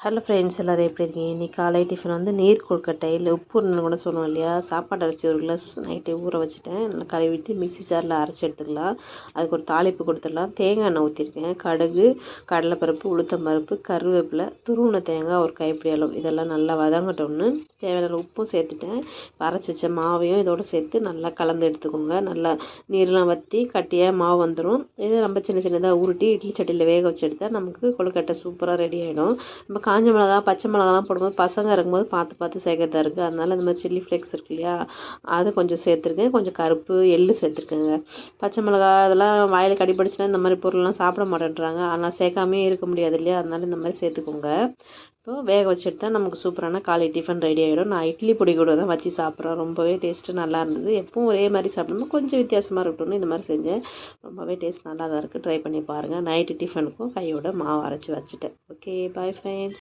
Hello friends, எல்லோரும் எப்படி இருக்கீங்க? இன்றைக்கி காலை டிஃபன் வந்து நீர் கொழுக்கட்டை இல்லை உப்பு உருண்டைன்னு கூட சொல்லுவோம் இல்லையா. சாப்பாட்டை வச்சு ஒரு கிளாஸ் நைட்டு ஊற வச்சுட்டேன். நல்லா கழுவிட்டு மிக்ஸி ஜாரில் அரைச்சி எடுத்துக்கலாம். அதுக்கு ஒரு தாளிப்பு கொடுத்துடலாம். தேங்காய் எண்ணெய் ஊற்றிருக்கேன். கடுகு, கடலைப்பருப்பு, உளுத்தம்பருப்பு, கருவேப்பிலை, துருவின தேங்காய் ஒரு கைப்பிடி அளவு, இதெல்லாம் நல்லா வதங்கட்டோன்னு தேவையான உப்பும் சேர்த்துட்டேன். அரைச்சி வச்ச மாவையும் இதோடு சேர்த்து நல்லா கலந்து எடுத்துக்கோங்க. நல்லா நீர்லாம் வற்றி கட்டியாக மாவு வந்துடும். இதை நம்ம சின்ன சின்னதாக உருட்டி இட்லி சட்டியில் வேக வச்சு எடுத்தால் நமக்கு கொழுக்கட்டை சூப்பராக ரெடி ஆகிடும். நம்ம காஞ்ச மிளகா, பச்சை மிளகாலாம் போடும்போது பசங்க இருக்கும்போது பார்த்து சேர்க்கறதா இருக்குது. அதனால் இந்த மாதிரி சில்லி ஃப்ளேக்ஸ் இருக்கு இல்லையா, அது கொஞ்சம் சேர்த்துருக்கேன். கொஞ்சம் கருப்பு எள்ளு சேர்த்துருக்கேங்க. பச்சை மிளகா அதெல்லாம் வாயில் கடிபடிச்சுன்னா இந்த மாதிரி பொருள்லாம் சாப்பிட மாட்டேன்றாங்க. ஆனால் சேர்க்காமே இருக்க முடியாது இல்லையா, அதனால இந்த மாதிரி சேர்த்துக்கோங்க. இப்போது வேக வச்சு எடுத்தால் நமக்கு சூப்பரான காலை டிஃபன் ரெடி ஆகிடும். நான் இட்லி பொடி கூட தான் வச்சு சாப்பிட்றேன். ரொம்பவே டேஸ்ட்டு நல்லா இருந்தது. எப்பவும் ஒரே மாதிரி சாப்பிடணும், கொஞ்சம் வித்தியாசமாக இருக்கட்டும்னு இந்த மாதிரி செஞ்சேன். ரொம்பவே டேஸ்ட் நல்லா தான் இருக்குது. ட்ரை பண்ணி பாருங்கள். நைட்டு டிஃபனுக்கும் கையோட மாவு அரைச்சி வச்சுட்டேன். Okay, bye friends.